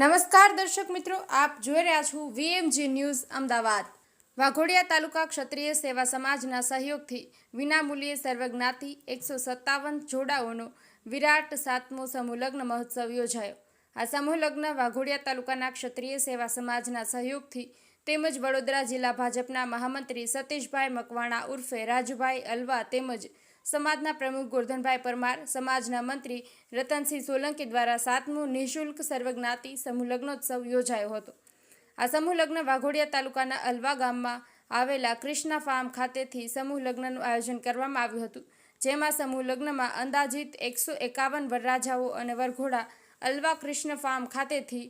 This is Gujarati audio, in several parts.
નમસ્કાર દર્શક મિત્રો, આપ જોઈ રહ્યા છો વીએમજી ન્યૂઝ અમદાવાદ। વાઘોડિયા તાલુકા ક્ષત્રિય સેવા સમાજના સહયોગથી વિનામૂલ્યે સર્વજ્ઞાતિ 157 જોડાઓનો વિરાટ 7મો સમૂહ લગ્ન મહોત્સવ યોજાયો। આ સમૂહ લગ્ન વાઘોડિયા તાલુકાના ક્ષત્રિય સેવા સમાજના સહયોગથી તેમજ વડોદરા જિલ્લા ભાજપના મહામંત્રી સતીશભાઈ મકવાણા ઉર્ફે રાજભાઈ અલવા તેમજ સમાજના પ્રમુખ ગોરધનભાઈ પરમાર, સમાજના મંત્રી રતનસિંહ સોલંકી દ્વારા 7મો નિઃશુલ્ક સર્વજ્ઞાતિ સમૂહ લગ્નોત્સવ યોજાયો હતો। આ સમૂહ લગ્ન વાઘોડિયા તાલુકાના અલવા ગામમાં આવેલા કૃષ્ણા ફાર્મ ખાતેથી સમૂહ લગ્નનું આયોજન કરવામાં આવ્યું હતું, જેમાં સમૂહ લગ્નમાં અંદાજિત 151 વરરાજાઓ અને વરઘોડા અલવા કૃષ્ણ ફાર્મ ખાતેથી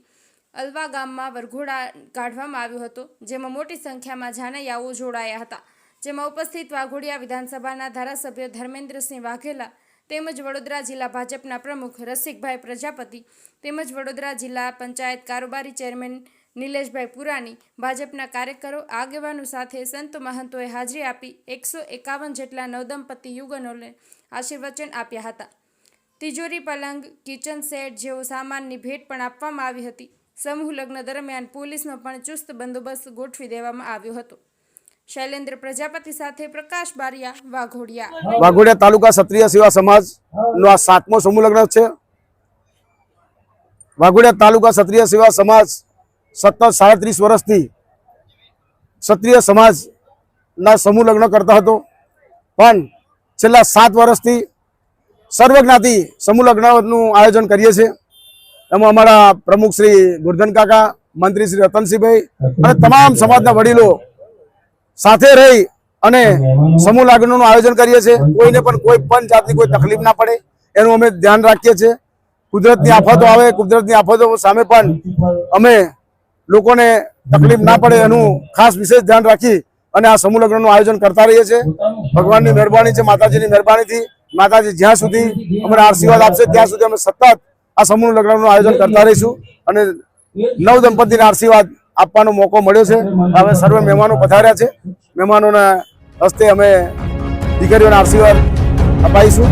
અલવા ગામમાં વરઘોડા કાઢવામાં આવ્યો હતો, જેમાં મોટી સંખ્યામાં જાનૈયાઓ જોડાયા હતા। જેમાં ઉપસ્થિત વાઘોડિયા વિધાનસભાના ધારાસભ્ય ધર્મેન્દ્રસિંહ વાઘેલા તેમજ વડોદરા જિલ્લા ભાજપના પ્રમુખ રસિકભાઈ પ્રજાપતિ તેમજ વડોદરા જિલ્લા પંચાયત કારોબારી ચેરમેન નિલેશભાઈ પુરાણી, ભાજપના કાર્યકરો આગેવાનો સાથે સંતો મહંતોએ હાજરી આપી 151 જેટલા નવદંપતિ યુગલોને આશીર્વચન આપ્યા હતા। તિજોરી, પલંગ, કિચન સેટ જેવો સામાનની ભેટ પણ આપવામાં આવી હતી। સમૂહ લગ્ન દરમિયાન પોલીસનો પણ ચુસ્ત બંદોબસ્ત ગોઠવી દેવામાં આવ્યો હતો। શૈલેન્દ્ર પ્રજાપતિ સાથે પ્રકાશ બારિયા, વાઘોડિયા તાલુકા ક્ષત્રિય સેવા સમાજનો આ 7મો સમૂહ લગ્ન છે। વાઘોડિયા તાલુકા ક્ષત્રિય સેવા સમાજ સતત 37 વર્ષથી ક્ષત્રિય સમાજના સમૂહ લગ્ન કરતો હતો, પણ છેલ્લા 7 વર્ષથી સર્વજ્ઞાતિ સમૂહ લગ્નનું આયોજન કરીએ છીએ। એમાં અમારા પ્રમુખ શ્રી ગોરધન કાકા, મંત્રી શ્રી રતનસિંહભાઈ અને તમામ સમાજના વડીલો સાથે રહી અને સમૂહ લગ્નનું આયોજન કરીએ છીએ। કોઈને પણ કોઈ પણ જાતની કોઈ તકલીફ ના પડે એનું અમે ધ્યાન રાખીએ છીએ। કુદરતની આફતો આવે, કુદરતની આફતો સામે પણ અમે લોકોને તકલીફ ના પડે એનું ખાસ વિશેષ ધ્યાન રાખી અને આ સમૂહ લગ્નનું આયોજન કરતા રહીએ છીએ। ભગવાનની મહેરબાની છે, માતાજીની મહેરબાનીથી માતાજી જ્યાં સુધી અમને આશીર્વાદ આપશે ત્યાં સુધી અમે સતત આ સમૂહ લગ્નનું આયોજન કરતા રહીશું અને નવ દંપતીના આશીર્વાદ આપવાનો મોકો મળ્યો છે। હવે સર્વે મહેમાનો પધાર્યા છે, મહેમાનોના હસ્તે અમે દીકરીઓના આશીર્વાદ અપાઈશું।